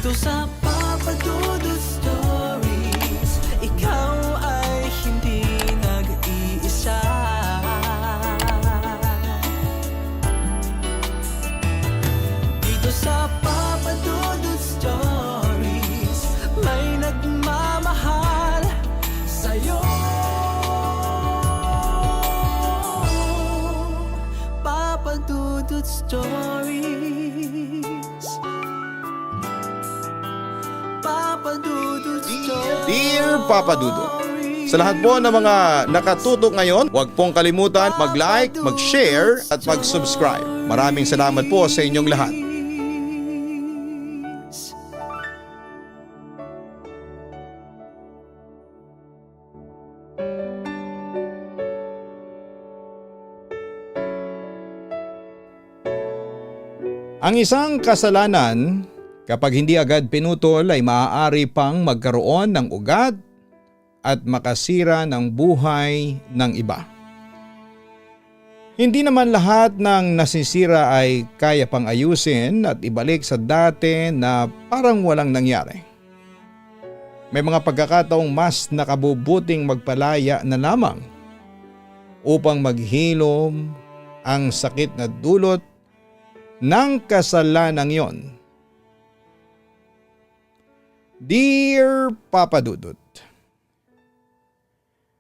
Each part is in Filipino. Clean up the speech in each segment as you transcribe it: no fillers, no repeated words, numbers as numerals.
Dito sa Papa Dudut Stories, ikaw ay hindi nag-iisa. Dito sa Papa Dudut Stories, may nagmamahal sa'yo. Papa Dudut Stories, Papa Dudut Stories. Dear Papa Dudut, sa lahat po ng mga nakatutok ngayon, huwag pong kalimutan mag-like, mag-share at mag-subscribe. Maraming salamat po sa inyong lahat. Ang isang kasalanan, kapag hindi agad pinutol ay maaari pang magkaroon ng ugat at makasira ng buhay ng iba. Hindi naman lahat ng nasisira ay kaya pang ayusin at ibalik sa dati na parang walang nangyari. May mga pagkakataong mas nakabubuting magpalaya na lamang upang maghilom ang sakit na dulot ng kasalanang yon. Dear Papa Dudut,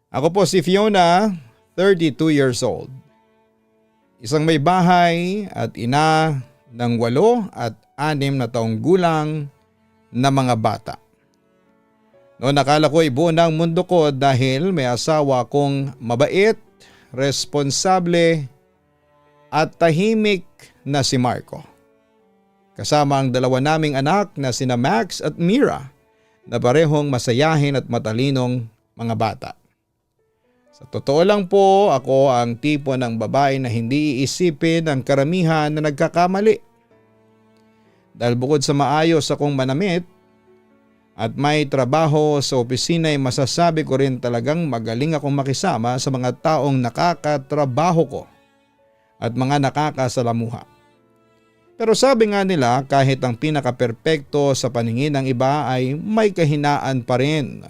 ako po si Fiona, 32 years old. Isang may bahay at ina ng 8 at 6 na taong gulang na mga bata. Noon nakala ko ay buo na ang mundo ko dahil may asawa kong mabait, responsable at tahimik na si Marco. Kasama ang 2 naming anak na sina Max at Mira na parehong masayahin at matalinong mga bata. Sa totoo lang po, ako ang tipo ng babae na hindi iisipin ang karamihan na nagkakamali. Dahil bukod sa maayos akong manamit at may trabaho sa opisina ay masasabi ko rin talagang magaling akong makisama sa mga taong nakakatrabaho ko at mga nakakasalamuha. Pero sabi nga nila kahit ang pinaka-perpekto sa paningin ng iba ay may kahinaan pa rin.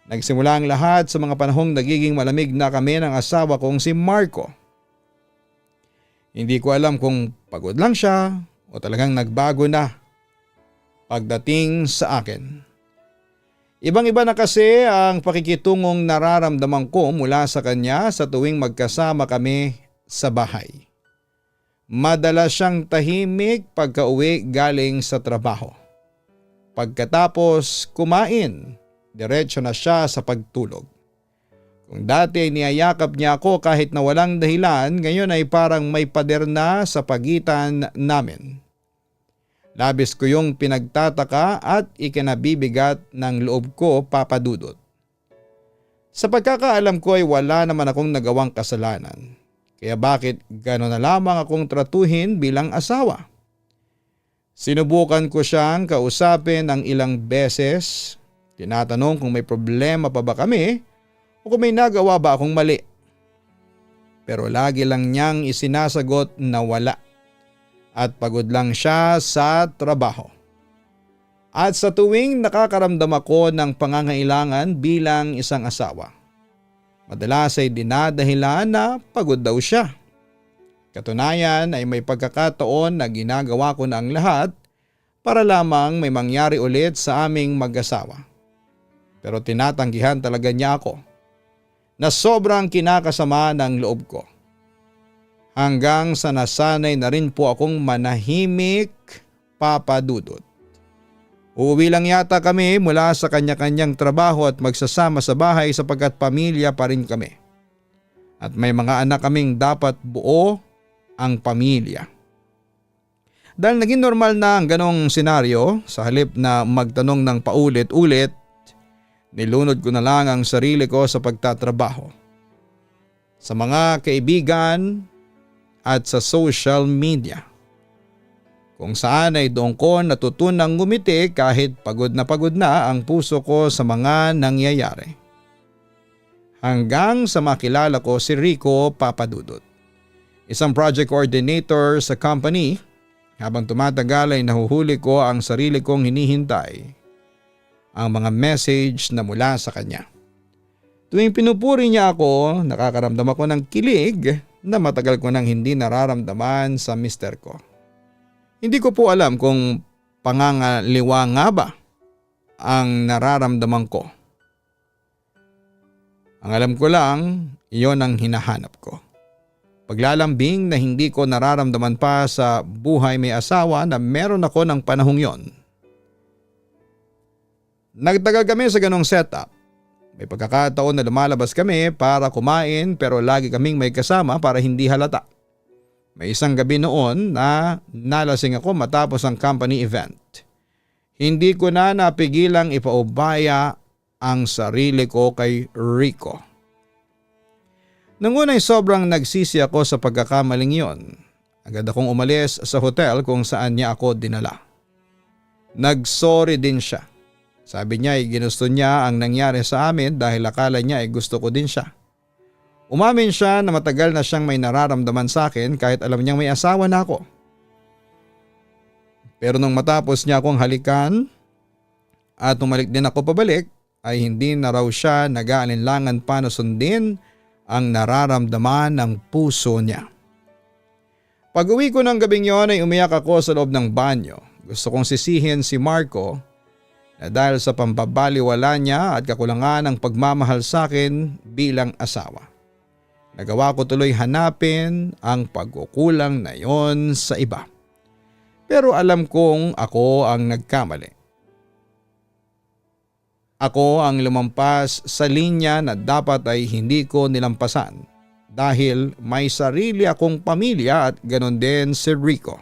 Nagsimula ang lahat sa mga panahong nagiging malamig na kami ng asawa kong si Marco. Hindi ko alam kung pagod lang siya o talagang nagbago na pagdating sa akin. Ibang-iba na kasi ang pakikitungong nararamdaman ko mula sa kanya sa tuwing magkasama kami sa bahay. Madalas siyang tahimik pagka-uwi galing sa trabaho. Pagkatapos kumain, diretso na siya sa pagtulog. Kung dati ay niyayakap niya ako kahit na walang dahilan, ngayon ay parang may pader na sa pagitan namin. Labis ko yung pinagtataka at ikinabibigat ng loob ko, Papa Dudut. Sa pagkakaalam ko ay wala naman akong nagawang kasalanan. Kaya bakit gano'n na lamang akong tratuhin bilang asawa? Sinubukan ko siyang kausapin ng ilang beses. Tinatanong kung may problema pa ba kami o kung may nagawa ba akong mali. Pero lagi lang niyang isinasagot na wala at pagod lang siya sa trabaho. At sa tuwing nakakaramdam ako ng pangangailangan bilang isang asawa, madalas ay dinadahilan na pagod daw siya. Katunayan ay may pagkakataon na ginagawa ko na ang lahat para lamang may mangyari ulit sa aming mag-asawa. Pero tinatanggihan talaga niya ako na sobrang kinakasama ng loob ko. Hanggang sa nasanay na rin po akong manahimik, Papa Dudut. Uuwi lang yata kami mula sa kanya-kanyang trabaho at magsasama sa bahay sapagkat pamilya pa rin kami. At may mga anak kaming dapat buo ang pamilya. Dahil naging normal na ang ganong senaryo, sa halip na magtanong ng paulit-ulit, nilunod ko na lang ang sarili ko sa pagtatrabaho. Sa mga kaibigan at sa social media. Kung saan ay doon ko natutunang ngumiti kahit pagod na ang puso ko sa mga nangyayari. Hanggang sa makilala ko si Rico, Papa Dudut. Isang project coordinator sa company. Habang tumatagal ay nahuhuli ko ang sarili kong hinihintay, ang mga message na mula sa kanya. Tuwing pinupuri niya ako, nakakaramdam ako ng kilig na matagal ko nang hindi nararamdaman sa mister ko. Hindi ko po alam kung pangangaliwa nga ba ang nararamdaman ko. Ang alam ko lang, iyon ang hinahanap ko. Paglalambing na hindi ko nararamdaman pa sa buhay may asawa na meron ako ng panahong yon. Nagtagal kami sa ganong setup. May pagkakataon na lumalabas kami para kumain pero lagi kaming may kasama para hindi halata. May isang gabi noon na nalasing ako matapos ang company event. Hindi ko na napigilang ipaubaya ang sarili ko kay Rico. Nang una'y sobrang nagsisi ako sa pagkakamaling yon. Agad akong umalis sa hotel kung saan niya ako dinala. Nagsorry din siya. Sabi niya ay ginusto niya ang nangyari sa amin dahil akala niya ay gusto ko din siya. Umamin siya na matagal na siyang may nararamdaman sa akin kahit alam niyang may asawa na ako. Pero nung matapos niya akong halikan at tumalik din ako pabalik ay hindi na raw siya nag-aalinlangan pa na sundin ang nararamdaman ng puso niya. Pag-uwi ko ng gabing yon ay umiyak ako sa loob ng banyo. Gusto kong sisihin si Marco na dahil sa pambabaliwala niya at kakulangan ng pagmamahal sa akin bilang asawa. Nagawa ko tuloy hanapin ang pagkukulang na yon sa iba. Pero alam kong ako ang nagkamali. Ako ang lumampas sa linya na dapat ay hindi ko nilampasan dahil may sarili akong pamilya at ganon din si Rico.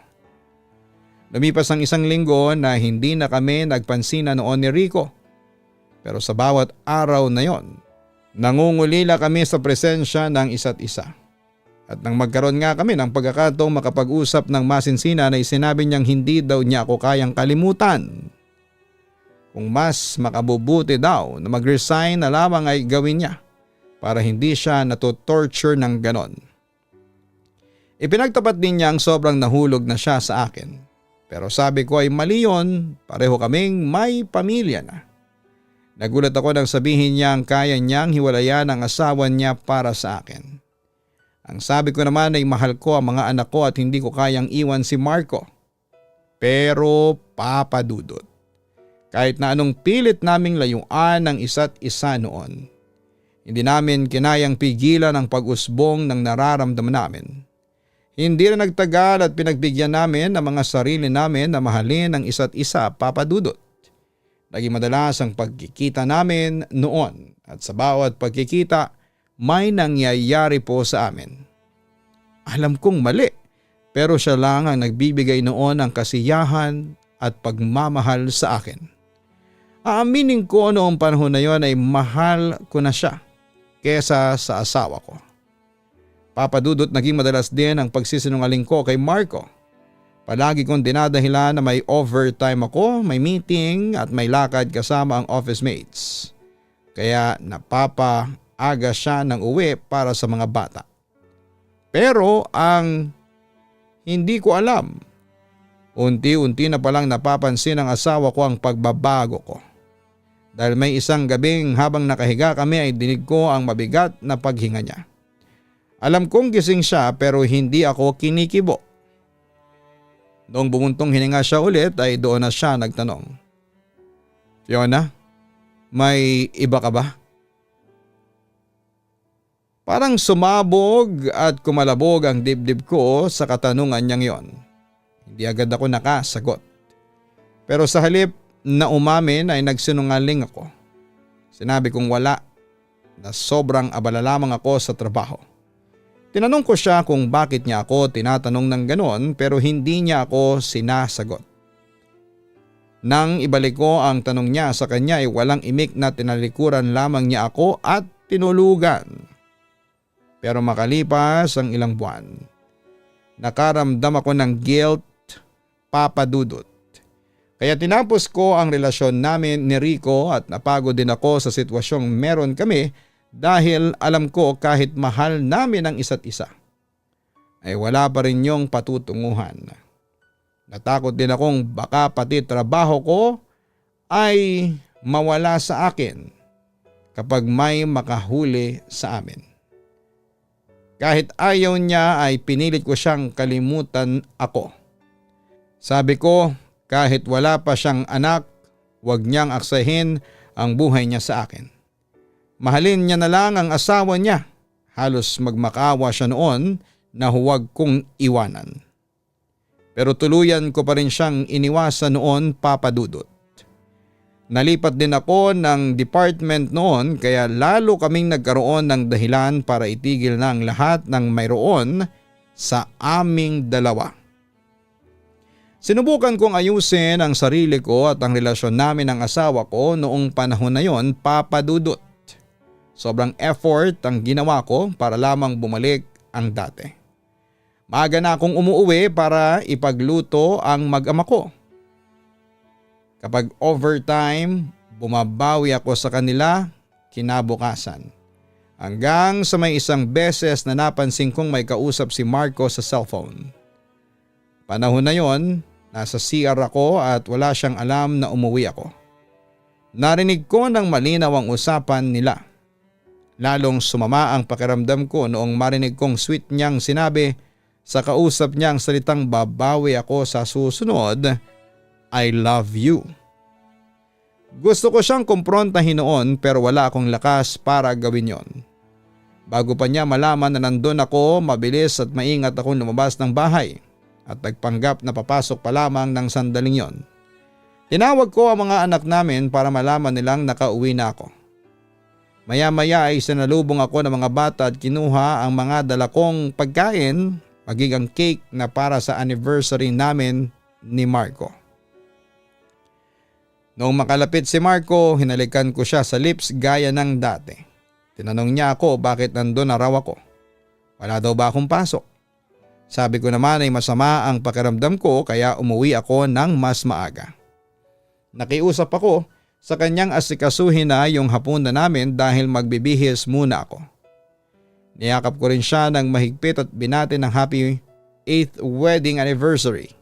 Lumipas ang isang linggo na hindi na kami nagpansinan noon ni Rico. Pero sa bawat araw na yon, nangungulila kami sa presensya ng isa't isa. At nang magkaroon nga kami ng pagkakataong makapag-usap ng masinsinan ay sinabi niyang hindi daw niya ako kayang kalimutan. Kung mas makabubuti daw na mag-resign na lamang ay gawin niya para hindi siya natotorture ng ganon. Ipinagtapat din niya ang sobrang nahulog na siya sa akin. Pero sabi ko ay mali yun, pareho kaming may pamilya na. Nagulat ako nang sabihin niya ang kaya niyang hiwalayan ang asawa niya para sa akin. Ang sabi ko naman ay mahal ko ang mga anak ko at hindi ko kayang iwan si Marco. Pero Papa Dudut, kahit na anong pilit naming layuan ng isa't isa noon, hindi namin kinayang pigilan ang pag-usbong ng nararamdaman namin. Hindi na nagtagal at pinagbigyan namin ang mga sarili namin na mahalin ang isa't isa, Papa Dudut. Naging madalas ang pagkikita namin noon at sa bawat pagkikita may nangyayari po sa amin. Alam kong mali, pero siya lang ang nagbibigay noon ng kasiyahan at pagmamahal sa akin. Aaminin ko noong panahon na yon ay mahal ko na siya kesa sa asawa ko. Papa Dudut, naging madalas din ang pagsisinungaling ko kay Marco. Palagi kong dinadahilan na may overtime ako, may meeting at may lakad kasama ang office mates. Kaya napapaaga siya ng uwi para sa mga bata. Pero ang hindi ko alam, unti-unti na palang napapansin ng asawa ko ang pagbabago ko. Dahil may isang gabing habang nakahiga kami ay dinig ko ang mabigat na paghinga niya. Alam kong gising siya pero hindi ako kinikibo. Noong bumuntong hininga siya ulit ay doon na siya nagtanong. Fiona, may iba ka ba? Parang sumabog at kumalabog ang dibdib ko sa katanungan niyang yon. Hindi agad ako nakasagot. Pero sa halip na umamin ay nagsinungaling ako. Sinabi kong wala, na sobrang abala lamang ako sa trabaho. Tinanong ko siya kung bakit niya ako tinatanong ng ganon pero hindi niya ako sinasagot. Nang ibalik ko ang tanong niya sa kanya ay walang imik na tinalikuran lamang niya ako at tinulugan. Pero makalipas ang ilang buwan, nakaramdam ako ng guilt, Papa Dudut. Kaya tinapos ko ang relasyon namin ni Rico at napagod din ako sa sitwasyong meron kami dahil alam ko kahit mahal namin ang isa't isa, ay wala pa rin yung patutunguhan. Natakot din akong baka pati trabaho ko ay mawala sa akin kapag may makahuli sa amin. Kahit ayaw niya ay pinilit ko siyang kalimutan ako. Sabi ko kahit wala pa siyang anak, huwag niyang aksahin ang buhay niya sa akin. Mahalin niya na lang ang asawa niya. Halos magmakaawa siya noon na huwag kong iwanan. Pero tuluyan ko pa rin siyang iniwasan noon, Papa Dudut. Nalipat din ako ng department noon kaya lalo kaming nagkaroon ng dahilan para itigil na ang lahat ng mayroon sa aming dalawa. Sinubukan kong ayusin ang sarili ko at ang relasyon namin ng asawa ko noong panahon na yon, Papa Dudut. Sobrang effort ang ginawa ko para lamang bumalik ang dati. Maaga na akong umuwi para ipagluto ang mag-ama ko. Kapag overtime, bumabawi ako sa kanila kinabukasan. Hanggang sa may isang beses na napansin kong may kausap si Marco sa cellphone. Panahon na yon, nasa CR ako at wala siyang alam na umuwi ako. Narinig ko ng malinaw ang usapan nila. Lalong sumama ang pakiramdam ko noong marinig kong sweet niyang sinabi sa kausap niyang salitang babawi ako sa susunod, I love you. Gusto ko siyang kumprontahin noon pero wala akong lakas para gawin yon. Bago pa niya malaman na nandun ako, mabilis at maingat akong lumabas ng bahay at nagpanggap na papasok pa lamang ng sandaling yon. Tinawag ko ang mga anak namin para malaman nilang nakauwi na ako. Maya-maya ay sinalubong ako ng mga bata at kinuha ang mga dala kong pagkain, maging ang cake na para sa anniversary namin ni Marco. Noong makalapit si Marco, hinalikan ko siya sa lips gaya ng dati. Tinanong niya ako bakit nandun na raw ako. Wala daw ba akong pasok? Sabi ko naman ay masama ang pakiramdam ko kaya umuwi ako ng mas maaga. Nakiusap ako sa kanyang asikasuhin na yung hapunan namin dahil magbibihis muna ako. Niyakap ko rin siya ng mahigpit at binati ng happy 8th wedding anniversary.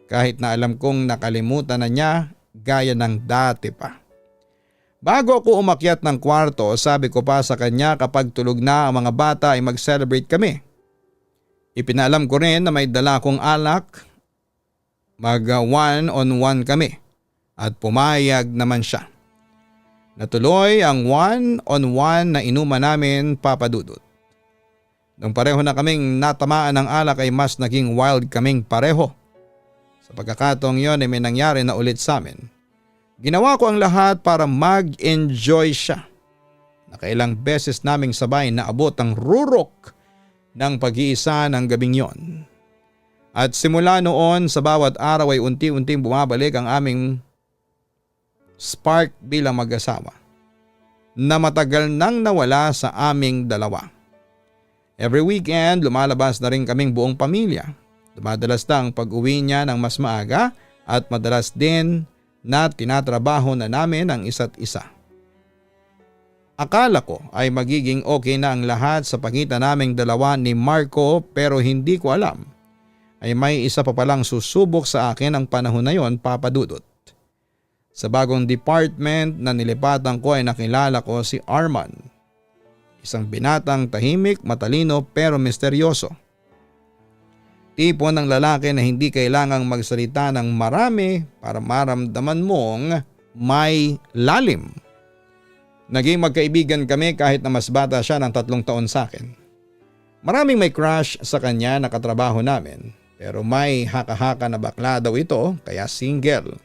Kahit na alam kong nakalimutan na niya gaya ng dati pa. Bago ako umakyat ng kwarto, sabi ko pa sa kanya kapag tulog na ang mga bata ay mag-celebrate kami. Ipinalam ko rin na may dala akong alak, mag-one-on-one kami at pumayag naman siya. Natuloy ang one-on-one na inuman namin, Papa Dudut. Nung pareho na kaming natamaan ng alak ay mas naging wild kaming pareho. Sa pagkakataong yon ay may nangyari na ulit sa amin. Ginawa ko ang lahat para mag-enjoy siya. Nakailang beses naming sabay na abot ang rurok ng pag-iisa ng gabing yon. At simula noon sa bawat araw ay unti-unting bumabalik ang aming spark bilang mag-asawa na matagal nang nawala sa aming dalawa. Every weekend lumalabas na rin kaming buong pamilya. Dumadalas na ang pag-uwi niya ng mas maaga at madalas din na tinatrabaho na namin ang isa't isa. Akala ko ay magiging okay na ang lahat sa pagitan naming dalawa ni Marco pero hindi ko alam ay may isa pa palang susubok sa akin ang panahon na yon, Papa Dudut. Sa bagong department na nilipatan ko ay nakilala ko si Arman. Isang binatang tahimik, matalino pero misteryoso. Tipo ng lalaki na hindi kailangang magsalita ng marami para maramdaman mong may lalim. Naging magkaibigan kami kahit na mas bata siya ng 3 taon sa akin. Maraming may crush sa kanya na katrabaho namin pero may haka-haka na bakla daw ito kaya single.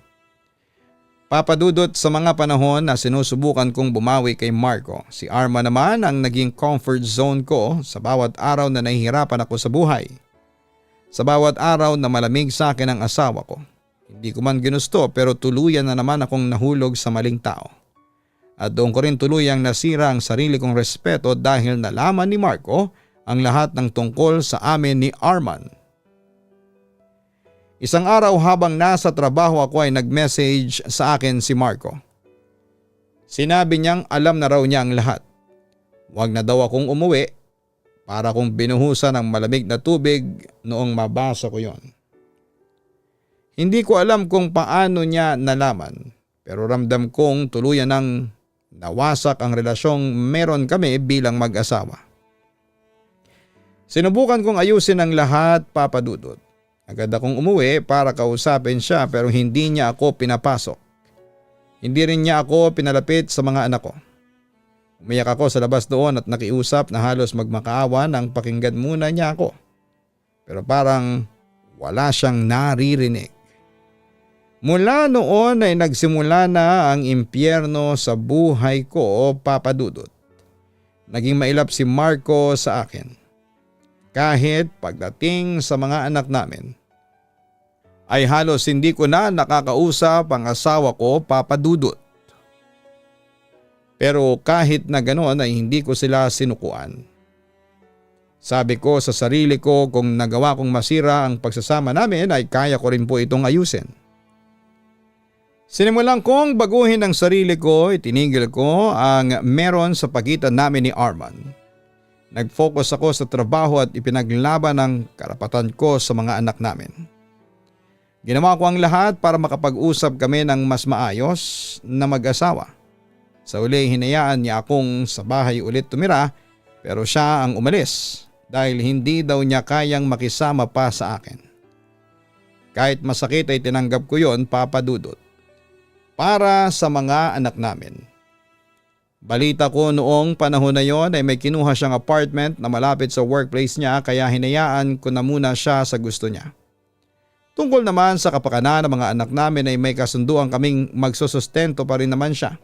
Papa Dudut, sa mga panahon na sinusubukan kong bumawi kay Marco, si Arma naman ang naging comfort zone ko sa bawat araw na nahihirapan ako sa buhay. Sa bawat araw na malamig sa akin ang asawa ko. Hindi ko man ginusto pero tuluyan na naman akong nahulog sa maling tao. At doon ko rin tuluyang nasira ang sarili kong respeto dahil nalaman ni Marco ang lahat ng tungkol sa amin ni Arman. Isang araw habang nasa trabaho ako ay nag-message sa akin si Marco. Sinabi niyang alam na raw niya ang lahat. Huwag na daw akong umuwi para kung binuhusan ng malamig na tubig noong mabasa ko yon. Hindi ko alam kung paano niya nalaman, pero ramdam kong tuluyan ng nawasak ang relasyong meron kami bilang mag-asawa. Sinubukan kong ayusin ang lahat, Papa Dudut. Agad akong umuwi para kausapin siya pero hindi niya ako pinapasok. Hindi rin niya ako pinalapit sa mga anak ko. Umiyak ako sa labas doon at nakiusap na halos magmakaawa nang pakinggan muna niya ako. Pero parang wala siyang naririnig. Mula noon ay nagsimula na ang impyerno sa buhay ko, Papa Dudut. Naging mailap si Marco sa akin. Kahit pagdating sa mga anak namin, ay halos hindi ko na nakakausap ang asawa ko, Papa Dudut. Pero kahit na ganoon ay hindi ko sila sinukuan. Sabi ko sa sarili ko kung nagawa kong masira ang pagsasama namin ay kaya ko rin po itong ayusin. Sinimulan kong baguhin ang sarili ko, itinigil ko ang meron sa pagitan namin ni Arman. Nag-focus ako sa trabaho at ipinaglaban ang karapatan ko sa mga anak namin. Ginawa ko ang lahat para makapag-usap kami ng mas maayos na mag-asawa. Sa uli hinayaan niya akong sa bahay ulit tumira pero siya ang umalis dahil hindi daw niya kayang makisama pa sa akin. Kahit masakit ay tinanggap ko yon, Papa Dudut. Para sa mga anak namin. Balita ko noong panahon na yon ay may kinuha siyang apartment na malapit sa workplace niya kaya hinayaan ko na muna siya sa gusto niya. Tungkol naman sa kapakanan ng mga anak namin ay may kasunduan kaming magsusustento pa rin naman siya.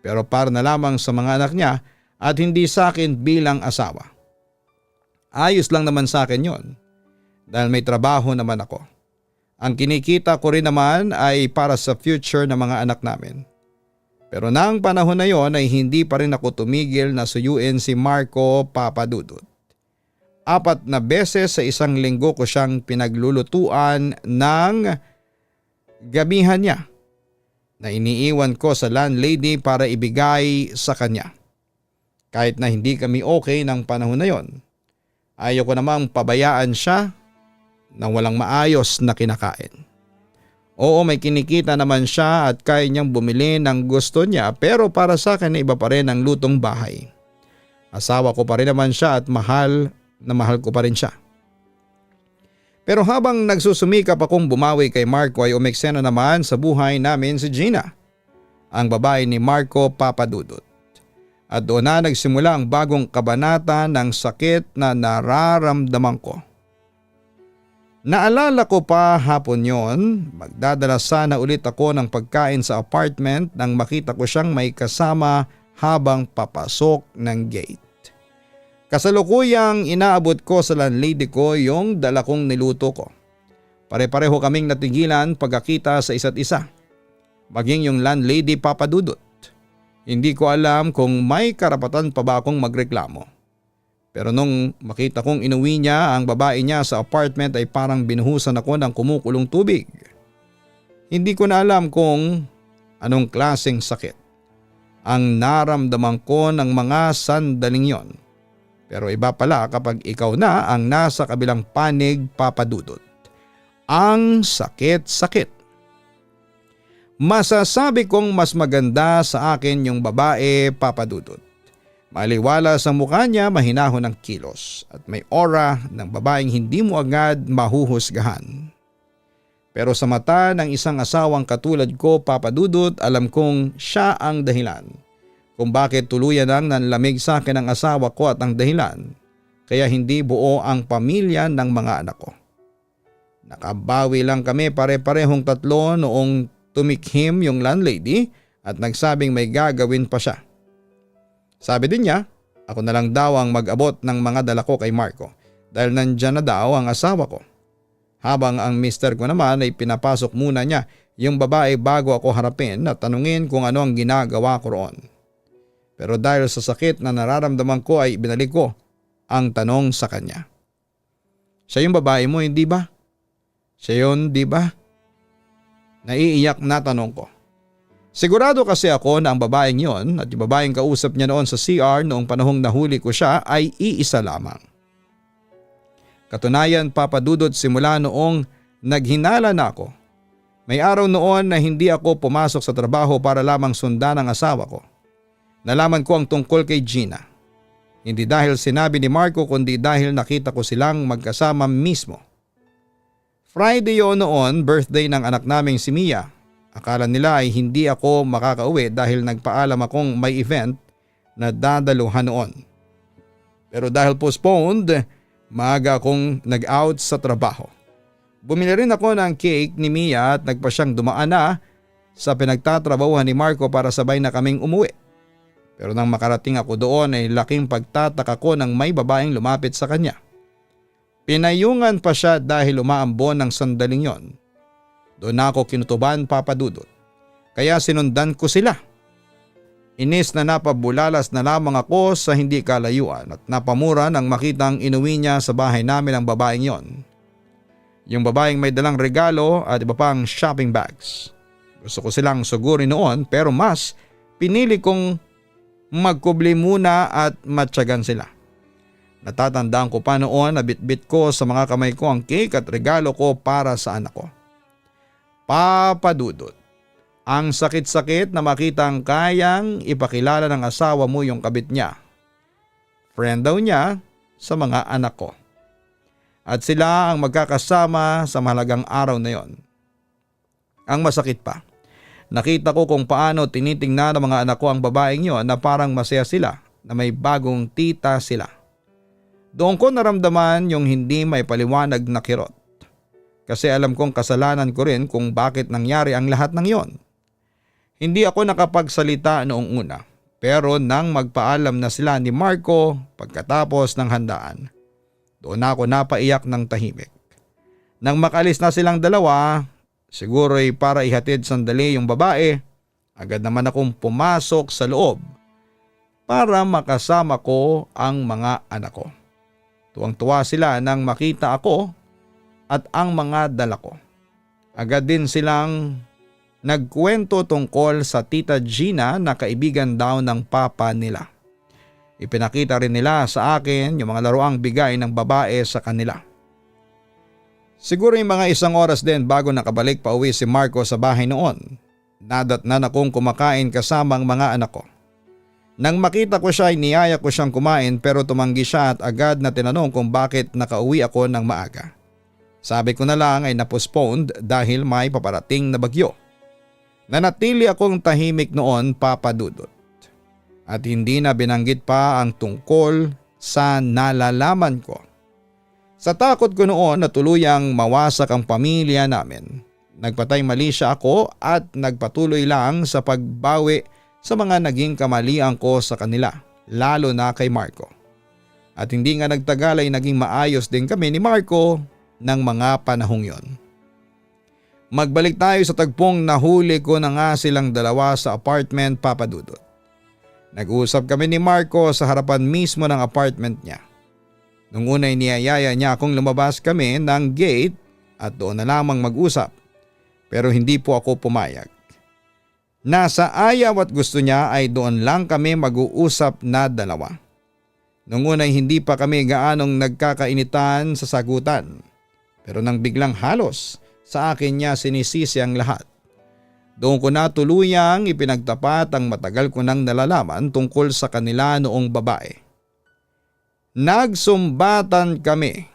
Pero para na lamang sa mga anak niya at hindi sa akin bilang asawa. Ayos lang naman sa akin yon dahil may trabaho naman ako. Ang kinikita ko rin naman ay para sa future ng mga anak namin. Pero nang panahon na yon ay hindi pa rin ako tumigil na suyuin si Marco, Papa Dudut. 4 na beses sa isang linggo ko siyang pinaglulutuan ng gabihan niya na iniiwan ko sa landlady para ibigay sa kanya. Kahit na hindi kami okay ng panahon na yon, ayaw ko namang pabayaan siya na walang maayos na kinakain. Oo, may kinikita naman siya at kaya niyang bumili ng gusto niya pero para sa akin iba pa rin ang lutong bahay. Asawa ko pa rin naman siya at mahal ko pa rin siya. Pero habang nagsusumikap akong bumawi kay Marco ay umeksena naman sa buhay namin si Gina, ang babae ni Marco, Papa Dudut. At doon na nagsimula ang bagong kabanata ng sakit na nararamdaman ko. Naalala ko pa hapon yon, magdadala sana ulit ako ng pagkain sa apartment nang makita ko siyang may kasama habang papasok ng gate. Kasalukuyang inaabot ko sa landlady ko yung dala kong niluto ko. Pare-pareho kaming natigilan pagkakita sa isa't isa. Maging yung landlady, Papa Dudut. Hindi ko alam kung may karapatan pa ba akong magreklamo. Pero nung makita kong inuwi niya ang babae niya sa apartment ay parang binuhusan ako ng kumukulong tubig. Hindi ko na alam kung anong klaseng sakit ang naramdaman ko ng mga sandaling yon. Pero iba pala kapag ikaw na ang nasa kabilang panig, Papa Dudut. Ang sakit-sakit. Masasabi kong mas maganda sa akin yung babae, Papa Dudut. Maliwalas ang mukha niya, mahinahon ang kilos at may aura ng babaeng hindi mo agad mahuhusgahan. Pero sa mata ng isang asawang katulad ko, Papa Dudut, alam kong siya ang dahilan kung bakit tuluyan ang nanlamig sa akin ang asawa ko at ang dahilan kaya hindi buo ang pamilya ng mga anak ko. Nakabawi lang kami pare-parehong tatlo noong tumikhim yung landlady at nagsabing may gagawin pa siya. Sabi din niya, ako na lang daw ang mag-abot ng mga dala ko kay Marco dahil nandyan na daw ang asawa ko. Habang ang mister ko naman ay pinapasok muna niya yung babae bago ako harapin at tanungin kung ano ang ginagawa ko roon. Pero dahil sa sakit na nararamdaman ko ay binalik ko ang tanong sa kanya. Siya yung babae mo, hindi ba? Siya yun, di ba? Naiiyak na tanong ko. Sigurado kasi ako na ang babaeng yon at yung babaeng kausap niya noon sa CR noong panahong nahuli ko siya ay iisa lamang. Katunayan, Papa Dudut, simula noong naghinala na ako. May araw noon na hindi ako pumasok sa trabaho para lamang sundan ang asawa ko. Nalaman ko ang tungkol kay Gina. Hindi dahil sinabi ni Marco kundi dahil nakita ko silang magkasama mismo. Friday yun noon, birthday ng anak naming si Mia. Akala nila ay hindi ako makakauwi dahil nagpaalam akong may event na dadaluhan noon. Pero dahil postponed, maaga akong nag-out sa trabaho. Bumili rin ako ng cake ni Mia at nagpa siyang dumaan na sa pinagtatrabahuhan ni Marco para sabay na kaming umuwi. Pero nang makarating ako doon ay laking pagtataka ko nang may babaeng lumapit sa kanya. Pinayungan pa siya dahil umaambon ng sandaling yon. Doon ako kinutuban, Papa Dudut. Kaya sinundan ko sila. Inis na napabulalas na lamang ako sa hindi kalayuan at napamura nang makitang inuwi niya sa bahay namin ang babaeng yon. Yung babaeng may dalang regalo at iba pang shopping bags. Gusto ko silang sugurin noon pero mas pinili kong magkubli muna at matyagan sila. Natatandaan ko pa noon na bitbit ko sa mga kamay ko ang cake at regalo ko para sa anak ko. Papa Dudut, ang sakit-sakit na makitang kayang ipakilala ng asawa mo yung kabit niya. Friend daw niya sa mga anak ko. At sila ang magkakasama sa mahalagang araw na yon. Ang masakit pa, nakita ko kung paano tinitingnan ng mga anak ko ang babaeng yon na parang masaya sila na may bagong tita sila. Doon ko naramdaman yung hindi may paliwanag na kirot. Kasi alam kong kasalanan ko rin kung bakit nangyari ang lahat ng yon. Hindi ako nakapagsalita noong una, pero nang magpaalam na sila ni Marco pagkatapos ng handaan, doon ako napaiyak ng tahimik. Nang makalis na silang dalawa, siguro ay para ihatid sandali yung babae, agad naman akong pumasok sa loob para makasama ko ang mga anak ko. Tuwang-tuwa sila nang makita ako at ang mga dala ko. Agad din silang nagkwento tungkol sa Tita Gina na kaibigan daw ng papa nila. Ipinakita rin nila sa akin yung mga laruang bigay ng babae sa kanila. Siguro yung mga 1 oras din bago nakabalik pa uwi si Marco sa bahay noon. Nadatnan akong kumakain kasama ang mga anak ko. Nang makita ko siya ay niyaya ko siyang kumain pero tumanggi siya at agad na tinanong kung bakit nakauwi ako ng maaga. Sabi ko na lang ay na-postponed dahil may paparating na bagyo. Nanatili akong tahimik noon, Papa Dudut. At hindi na binanggit pa ang tungkol sa nalalaman ko. Sa takot ko noon na tuluyang mawasak ang pamilya namin, nagpatay mali siya ako at nagpatuloy lang sa pagbawi sa mga naging kamalian ko sa kanila, lalo na kay Marco. At hindi nga nagtagal ay naging maayos din kami ni Marco ng mga panahong yon. Magbalik tayo sa tagpong nahuli ko na nga silang dalawa sa apartment, Papa Dudut. Nag-uusap kami ni Marco sa harapan mismo ng apartment niya. Nung una'y niyayaya niya akong lumabas kami ng gate at doon na lamang mag-usap. Pero hindi po ako pumayag. Nasa ayaw at gusto niya ay doon lang kami mag-uusap na dalawa. Nung una'y hindi pa kami gaanong nagkakainitan sa sagutan. Pero nang biglang halos sa akin niya sinisisi ang lahat. Doon ko na tuluyang ipinagtapat ang matagal ko nang nalalaman tungkol sa kanila noong babae. Nagsumbatan kami.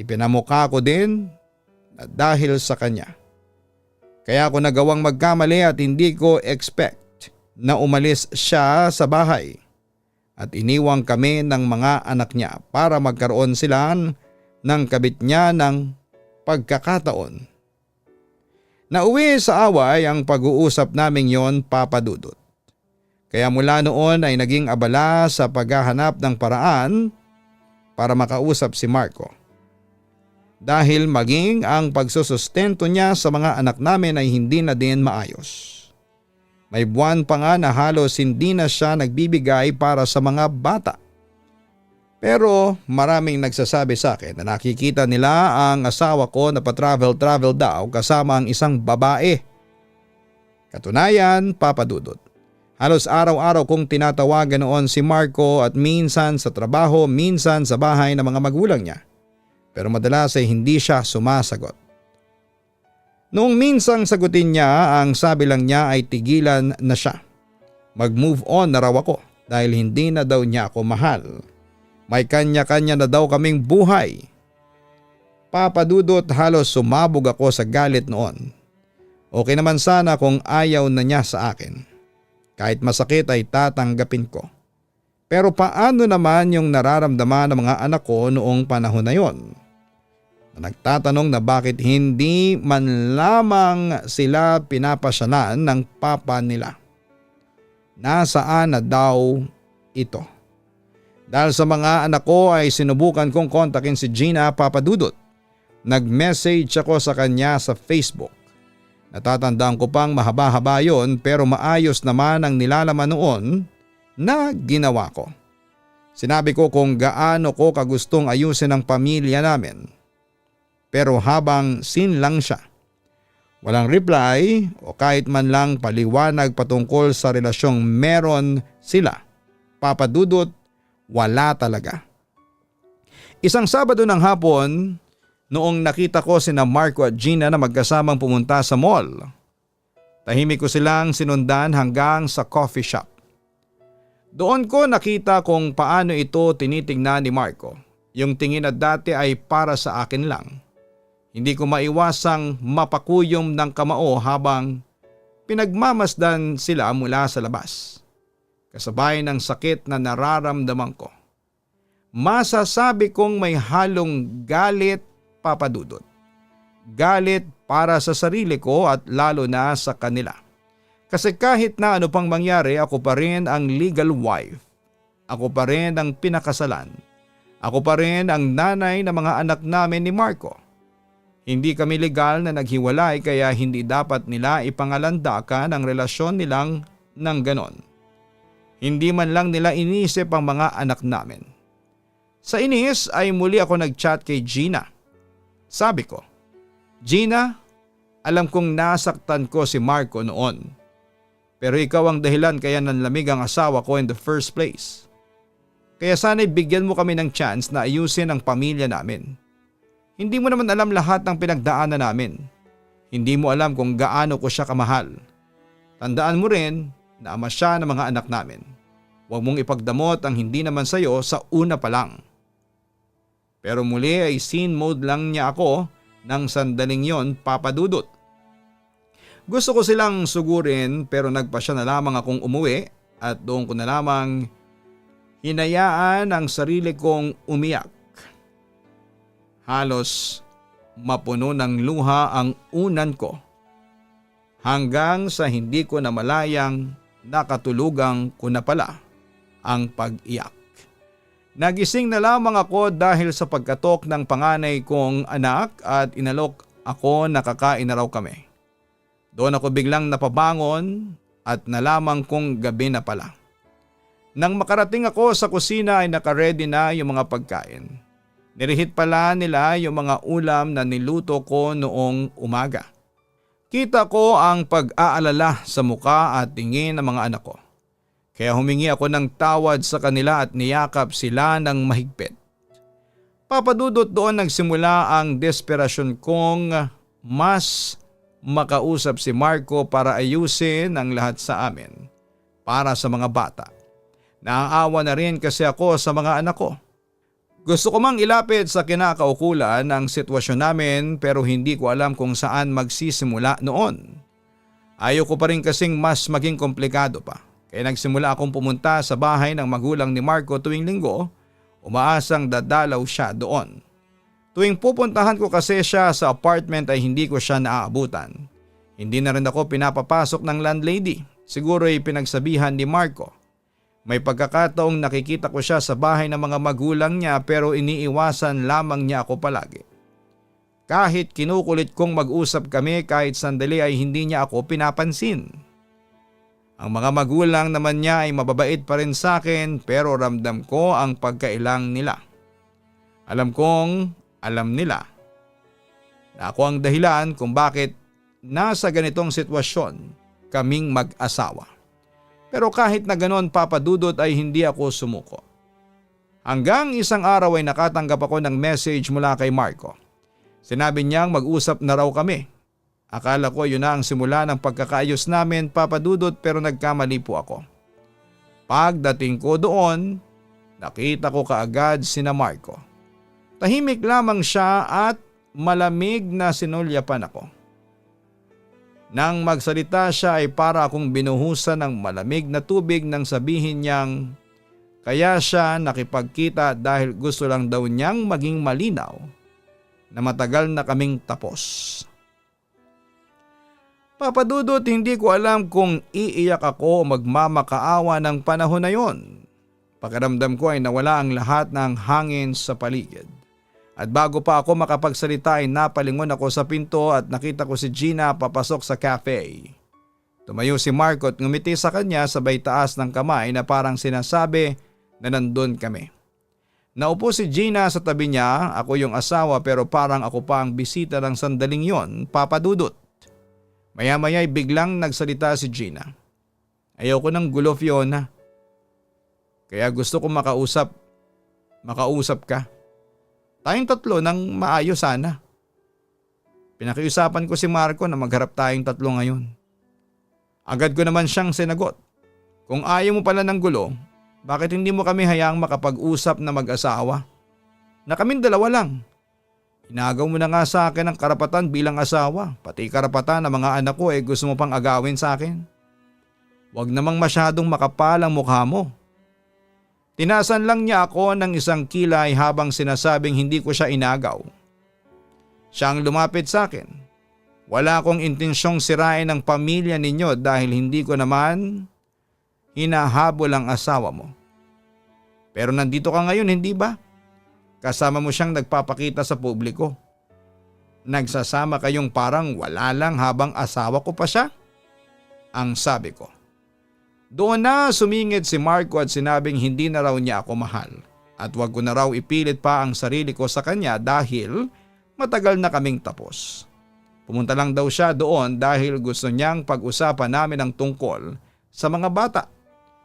Ipinamukha ko din na dahil sa kanya. Kaya ako nagawang magkamali at hindi ko expect na umalis siya sa bahay. At iniwang kami ng mga anak niya para magkaroon sila ng kabit niya ng pagkakataon. Nauwi sa away ang pag-uusap naming yon, Papa Dudut. Kaya mula noon ay naging abala sa paghahanap ng paraan para makausap si Marco. Dahil maging ang pagsusustento niya sa mga anak namin ay hindi na din maayos. May buwan pa nga na halos hindi na siya nagbibigay para sa mga bata. Pero maraming nagsasabi sa akin na nakikita nila ang asawa ko na pa-travel daw kasama ang isang babae. Katunayan, Papa Dudut, halos araw-araw kong tinatawagan noon si Marco at minsan sa trabaho, minsan sa bahay ng mga magulang niya. Pero madalas ay hindi siya sumasagot. Noong minsang sagutin niya, ang sabi lang niya ay tigilan na siya. Mag-move on na raw ako dahil hindi na daw niya ako mahal. May kanya-kanya na daw kaming buhay. Papa Dudut, halos sumabog ako sa galit noon. Okay naman sana kung ayaw na niya sa akin. Kahit masakit ay tatanggapin ko. Pero paano naman yung nararamdaman ng mga anak ko noong panahon na yon? Nagtatanong na bakit hindi man lamang sila pinapasyanan ng papa nila. Nasaan na daw ito? Dahil sa mga anak ko ay sinubukan kong kontakin si Gina, Papa Dudut. Nag-message ako sa kanya sa Facebook. Natatandaan ko pang mahaba-haba yon pero maayos naman ang nilalaman noon na ginawa ko. Sinabi ko kung gaano ko kagustong ayusin ang pamilya namin. Pero habang sinlang siya, walang reply o kahit man lang paliwanag patungkol sa relasyong meron sila, Papa Dudut, wala talaga. Isang Sabado ng hapon, noong nakita ko sina Marco at Gina na magkasamang pumunta sa mall. Tahimik ko silang sinundan hanggang sa coffee shop. Doon ko nakita kung paano ito tinitingnan ni Marco. Yung tingin na dati ay para sa akin lang. Hindi ko maiwasang mapakuyom ng kamao habang pinagmamasdan sila mula sa labas. Kasabay ng sakit na nararamdaman ko. Masasabi kong may halong galit, Papa Dudut. Galit para sa sarili ko at lalo na sa kanila. Kasi kahit na ano pang mangyari, ako pa rin ang legal wife. Ako pa rin ang pinakasalan. Ako pa rin ang nanay ng mga anak namin ni Marco. Hindi kami legal na naghiwalay kaya hindi dapat nila ipangalandakan ang relasyon nilang ng ganon. Hindi man lang nila inisip ang mga anak namin. Sa inis ay muli ako nag-chat kay Gina. Sabi ko, Gina, alam kong nasaktan ko si Marco noon. Pero ikaw ang dahilan kaya nanlamig ang asawa ko in the first place. Kaya sana'y bigyan mo kami ng chance na ayusin ang pamilya namin. Hindi mo naman alam lahat ng pinagdaanan namin. Hindi mo alam kung gaano ko siya kamahal. Tandaan mo rin na ama siya ng mga anak namin. Huwag mong ipagdamot ang hindi naman sayo sa una pa lang. Pero muli ay scene mode lang niya ako ng sandaling yon, Papa Dudut. Gusto ko silang sugurin pero nagpasya na lamang akong umuwi at doon ko na lamang hinayaan ang sarili kong umiyak. Halos mapuno ng luha ang unan ko hanggang sa hindi ko namalayang nakatulugang ko na pala ang pag-iyak. Nagising na lamang ako dahil sa pagkatok ng panganay kong anak at inalok ako na kakain na raw kami. Doon ako biglang napabangon at nalaman kong gabi na pala. Nang makarating ako sa kusina ay nakaredy na yung mga pagkain. Nirihit pala nila yung mga ulam na niluto ko noong umaga. Kita ko ang pag-aalala sa muka at tingin ng mga anak ko. Kaya humingi ako ng tawad sa kanila at niyakap sila ng mahigpit. Papa Dudut, doon nagsimula ang desperasyon kong mas makausap si Marco para ayusin ang lahat sa amin para sa mga bata. Naaawa na rin kasi ako sa mga anak ko. Gusto ko mang ilapit sa kinakaukulan ang sitwasyon namin pero hindi ko alam kung saan magsisimula noon. Ayaw ko pa rin kasing mas maging komplikado pa. Kaya nagsimula akong pumunta sa bahay ng magulang ni Marco tuwing linggo, umaasang dadalaw siya doon. Tuwing pupuntahan ko kasi siya sa apartment ay hindi ko siya naaabutan. Hindi na rin ako pinapapasok ng landlady, siguro ay pinagsabihan ni Marco. May pagkakataong nakikita ko siya sa bahay ng mga magulang niya pero iniiwasan lamang niya ako palagi. Kahit kinukulit kong mag-usap kami kahit sandali ay hindi niya ako pinapansin. Ang mga magulang naman niya ay mababait pa rin sa akin pero ramdam ko ang pagkailang nila. Alam kong alam nila na ako ang dahilan kung bakit nasa ganitong sitwasyon kaming mag-asawa. Pero kahit na ganon, Papa Dudut, ay hindi ako sumuko. Hanggang isang araw ay nakatanggap ako ng message mula kay Marco. Sinabi niyang mag-usap na raw kami Akala ko yun na ang simula ng pagkakaayos namin, Papa Dudut, pero nagkamali po ako. Pagdating ko doon, nakita ko kaagad sina Marco. Tahimik lamang siya at malamig na sinulyapan ako. Nang magsalita siya ay para akong binuhusan ng malamig na tubig nang sabihin niyang kaya siya nakipagkita dahil gusto lang daw niyang maging malinaw na matagal na kaming tapos. Papa Dudut, hindi ko alam kung iiyak ako o magmamakaawa ng panahon na yon. Pakiramdam ko ay nawala ang lahat ng hangin sa paligid. At bago pa ako makapagsalita ay napalingon ako sa pinto at nakita ko si Gina papasok sa cafe. Tumayo si Marco at ngumiti sa kanya sabay taas ng kamay na parang sinasabi na nandun kami. Naupo si Gina sa tabi niya, ako yung asawa pero parang ako pa ang bisita ng sandaling yon, Papa Dudut. Maya-maya ay biglang nagsalita si Gina. Ayaw ko ng gulo, Fiona. Kaya gusto ko makausap ka. Tayong tatlo nang maayos sana. Pinakiusapan ko si Marco na magharap tayong tatlo ngayon. Agad ko naman siyang sinagot. Kung ayaw mo pala ng gulo, bakit hindi mo kami hayaang makapag-usap na mag-asawa? Na kaming dalawa lang. Inagaw mo na nga sa akin ang karapatan bilang asawa, pati karapatan ng mga anak ko gusto mo pang agawin sa akin. Huwag namang masyadong makapal ang mukha mo. Tinasan lang niya ako ng isang kilay habang sinasabing hindi ko siya inagaw. Siya ang lumapit sa akin. Wala akong intensyong sirain ang pamilya ninyo dahil hindi ko naman hinahabol ang asawa mo. Pero nandito ka ngayon, hindi ba? Kasama mo siyang nagpapakita sa publiko. Nagsasama kayong parang wala lang habang asawa ko pa siya? Ang sabi ko. Doon na sumingit si Marco at sinabing hindi na raw niya ako mahal at wag ko na raw ipilit pa ang sarili ko sa kanya dahil matagal na kaming tapos. Pumunta lang daw siya doon dahil gusto niyang pag-usapan namin ang tungkol sa mga bata.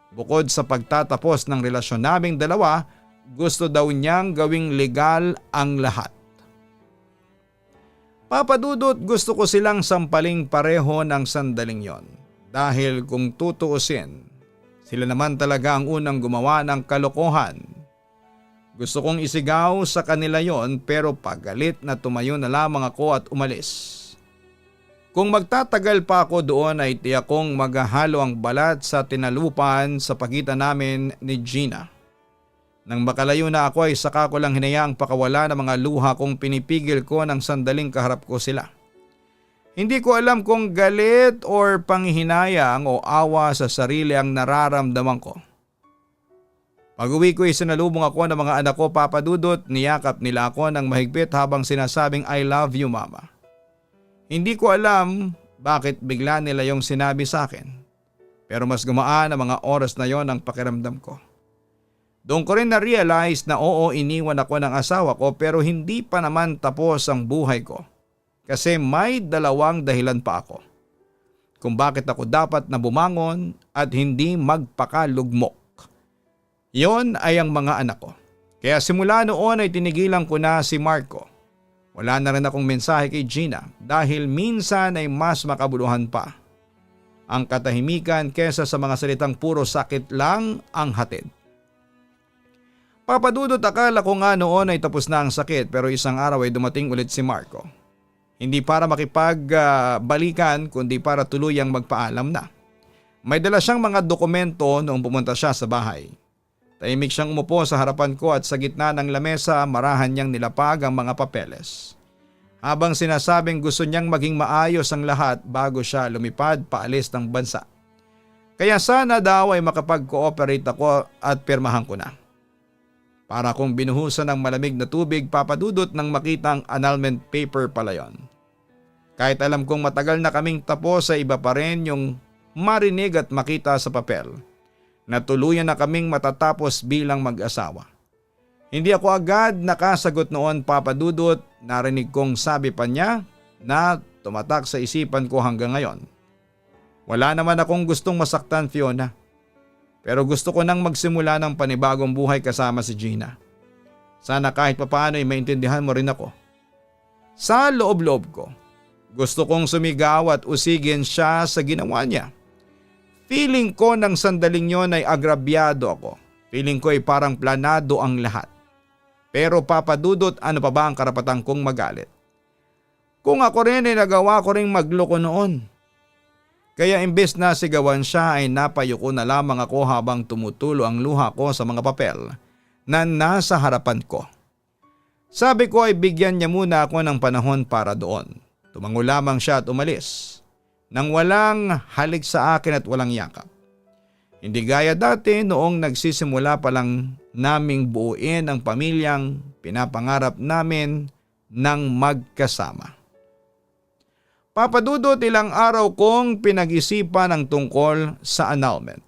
Bukod sa pagtatapos ng relasyon naming dalawa, gusto daw niyang gawing legal ang lahat. Papa Dudut, gusto ko silang sampaling pareho ng sandaling yon. Dahil kung tutuusin, sila naman talaga ang unang gumawa ng kalokohan. Gusto kong isigaw sa kanila yon pero pagalit na tumayo na lamang ako at umalis. Kung magtatagal pa ako doon ay tiyak kong maghahalo ang balat sa tinalupan sa pagitan namin ni Gina. Nang makalayo na ako ay saka ko lang hinayaang pakawala ng mga luha kung pinipigil ko ng sandaling kaharap ko sila. Hindi ko alam kung galit or panghihinayang o awa sa sarili ang nararamdaman ko. Pag-uwi ko ay sinalubong ako ng mga anak ko, Papa Dudut, niyakap nila ako ng mahigpit habang sinasabing I love you, Mama. Hindi ko alam bakit bigla nila yung sinabi sa akin. Pero mas gumaan ang mga oras na yon ang pakiramdam ko. Doon ko rin na-realize na oo, iniwan ako ng asawa ko pero hindi pa naman tapos ang buhay ko. Kasi may dalawang dahilan pa ako. Kung bakit ako dapat na bumangon at hindi magpakalugmok. Yon ay ang mga anak ko. Kaya simula noon ay tinigilan ko na si Marco. Wala na rin akong mensahe kay Gina dahil minsan ay mas makabuluhan pa ang katahimikan kesa sa mga salitang puro sakit lang ang hatid. Papa Dudut, akala ko nga noon ay tapos na ang sakit pero isang araw ay dumating ulit si Marco. Hindi para makipagbalikan kundi para tuluyang magpaalam na. May dala siyang mga dokumento noong pumunta siya sa bahay. Tahimik siyang umupo sa harapan ko at sa gitna ng lamesa marahan niyang nilapag ang mga papeles. Habang sinasabing gusto niyang maging maayos ang lahat bago siya lumipad paalis ng bansa. Kaya sana daw ay makapag-cooperate ako at pirmahan ko na. Para kung binuhusan ng malamig na tubig, Papa Dudut, nang makita ang annulment paper pala yon. Kahit alam kong matagal na kaming tapos sa iba pa rin yung marinig at makita sa papel na tuluyan na kaming matatapos bilang mag-asawa. Hindi ako agad nakasagot noon, Papa Dudut. Narinig kong sabi pa niya na tumatak sa isipan ko hanggang ngayon. Wala naman akong gustong masaktan, Fiona. Pero gusto ko nang magsimula ng panibagong buhay kasama si Gina. Sana kahit papaano ay maintindihan mo rin ako. Sa loob-loob ko, Gusto kong sumigaw at usigin siya sa ginawa niya. Feeling ko ng sandaling yon ay agrabyado ako. Feeling ko ay parang planado ang lahat. Pero Papa Dudut, ano pa ba ang karapatan kong magalit? Kung ako rin ay nagawa ko ring magloko noon. Kaya imbes na sigawan siya ay napayuko na lamang ako habang tumutulo ang luha ko sa mga papel na nasa harapan ko. Sabi ko ay bigyan niya muna ako ng panahon para doon. Tumango lamang siya at umalis. Nang walang halik sa akin at walang yakap. Hindi gaya dati noong nagsisimula pa lang naming buuin ang pamilyang pinapangarap namin ng magkasama. Papa Dudut, ilang araw kong pinag-isipan ang tungkol sa annulment.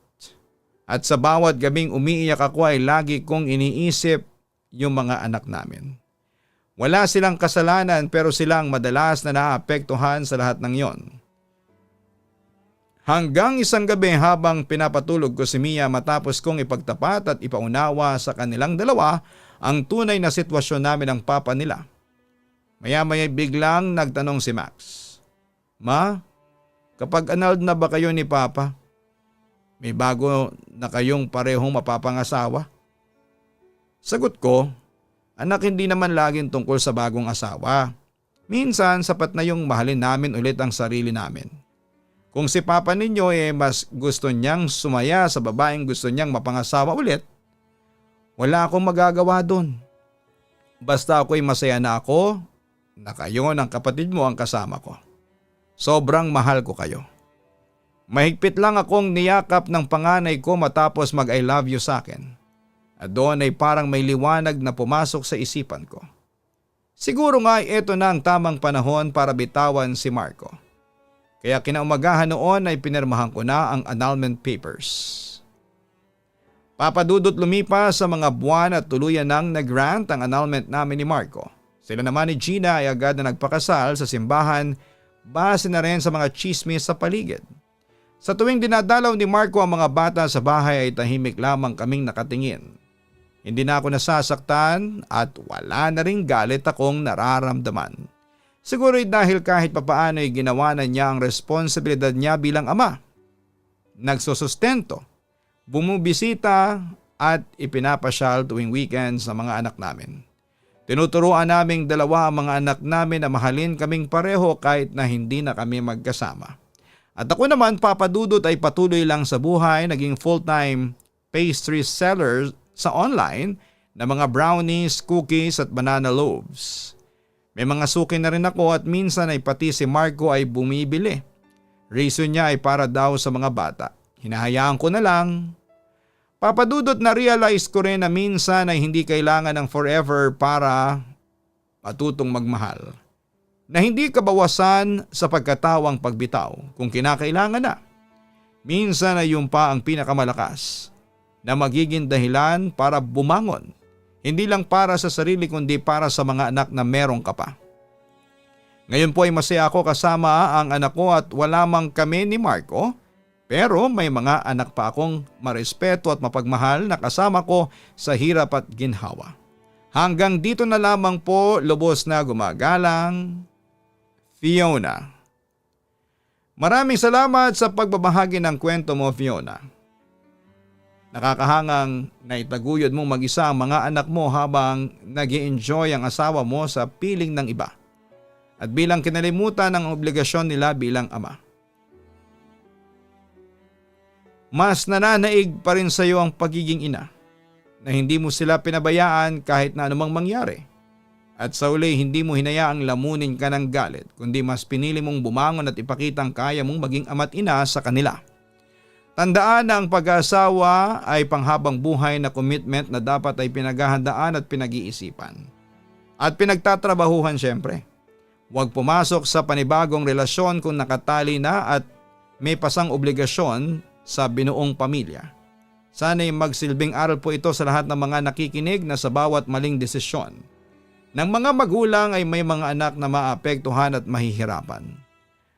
At sa bawat gabing umiiyak ako ay lagi kong iniisip yung mga anak namin. Wala silang kasalanan pero silang madalas na naapektuhan sa lahat ng yon. Hanggang isang gabi habang pinapatulog ko si Mia matapos kong ipagtapat at ipaunawa sa kanilang dalawa ang tunay na sitwasyon namin ng papa nila. Maya-maya biglang nagtanong si Max. Ma, kapag annulled na ba kayo ni Papa? May bago na kayong parehong mapapangasawa? Sagot ko, anak, hindi naman laging tungkol sa bagong asawa. Minsan sapat na yung mahalin namin ulit ang sarili namin. Kung si Papa ninyo mas gusto niyang sumaya sa babaeng gusto niyang mapangasawa ulit, wala akong magagawa doon. Basta ako'y masaya na ako na kayo ng kapatid mo ang kasama ko. Sobrang mahal ko kayo. Mahigpit lang akong niyakap ng panganay ko matapos mag-I love you sa akin. At doon ay parang may liwanag na pumasok sa isipan ko. Siguro nga ito na ang tamang panahon para bitawan si Marco. Kaya kinaumagahan noon ay pinirmahan ko na ang annulment papers. Papa Dudut, lumipas sa mga buwan at tuluyan nang nag-grant ang annulment namin ni Marco. Sila naman ni Gina ay agad na nagpakasal sa simbahan base na rin sa mga chismis sa paligid. Sa tuwing dinadalaw ni Marco ang mga bata sa bahay ay tahimik lamang kaming nakatingin. Hindi na ako nasasaktan at wala na ring galit akong nararamdaman. Siguro dahil kahit papaano ay ginawa na niya ang responsibilidad niya bilang ama. Nagsusustento, bumubisita at ipinapasyal tuwing weekends sa mga anak namin. Tinuturuan naming dalawa ang mga anak namin na mahalin kaming pareho kahit na hindi na kami magkasama. At ako naman, Papa Dudut, ay patuloy lang sa buhay, naging full-time pastry seller sa online na mga brownies, cookies at banana loaves. May mga suki na rin ako at minsan ay pati si Marco ay bumibili. Reason niya ay para daw sa mga bata. Hinahayaan ko na lang. Papa Dudut, na-realize ko rin na minsan ay hindi kailangan ng forever para matutong magmahal. Na hindi kabawasan sa pagkatawang pagbitaw kung kinakailangan na. Minsan ay yung pa ang pinakamalakas na magiging dahilan para bumangon. Hindi lang para sa sarili kundi para sa mga anak na meron ka pa. Ngayon po ay masaya ako kasama ang anak ko at wala mang kami ni Marco. Pero may mga anak pa akong marespeto at mapagmahal na kasama ko sa hirap at ginhawa. Hanggang dito na lamang po, lubos na gumagalang, Fiona. Maraming salamat sa pagbabahagi ng kwento mo, Fiona. Nakakahangang naitaguyod mong mag-isa ang mga anak mo habang nag-i-enjoy ang asawa mo sa piling ng iba. At bilang kinalimutan ang obligasyon nila bilang ama. Mas nananaig pa rin sa iyo ang pagiging ina na hindi mo sila pinabayaan kahit na anumang mangyari. At sa uli hindi mo hinayaang lamunin ka ng galit kundi mas pinili mong bumangon at ipakitang kaya mong maging ama't ina sa kanila. Tandaan na ang pag-aasawa ay panghabang buhay na commitment na dapat ay pinaghahandaan at pinag-iisipan. At pinagtatrabahuhan siyempre. Huwag pumasok sa panibagong relasyon kung nakatali na at may pasang obligasyon sa binuong pamilya. Sana'y magsilbing aral po ito sa lahat ng mga nakikinig na sa bawat maling desisyon ng mga magulang ay may mga anak na maapektuhan at mahihirapan.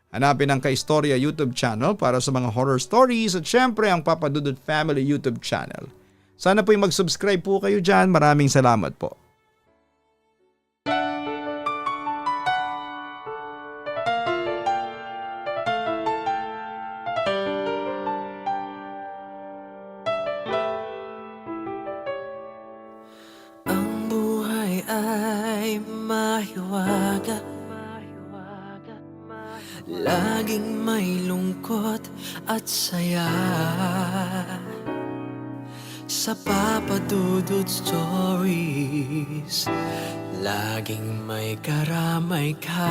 Hanapin ang Kaistorya YouTube channel para sa mga horror stories at syempre ang Papa Dudut Family YouTube channel. Sana po'y mag-subscribe po kayo dyan. Maraming salamat po. mahiwaga, laging may lungkot at saya. Sa Papa Dudut Stories, laging may karamay ka.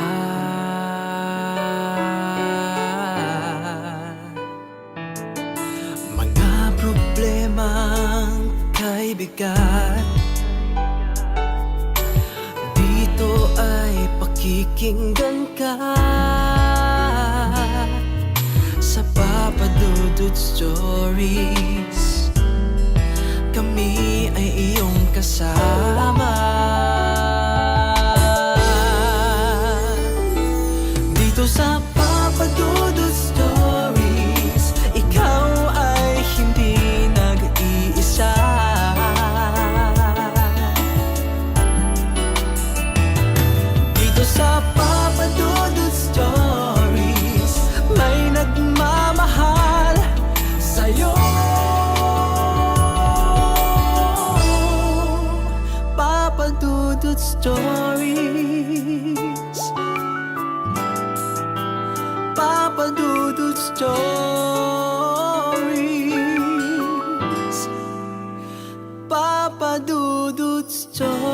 Mga problemang kay bigat, dito ay pakikinggan ka. Sa Papa Dudut Stories, kami ay iyong kasama. Dito sa Papa Dudut Stories, ikaw ay hindi nag-iisa. Dito sa Papa Dudut Stories, may nagmamahal sa'yo. Papa Dudut Stories, Papa Dudut Stories, Papa Dudut Stories.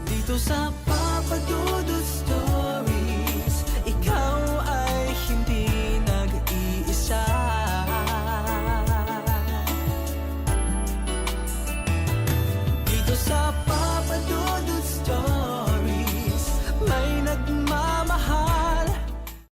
Dito sa Papa Dudut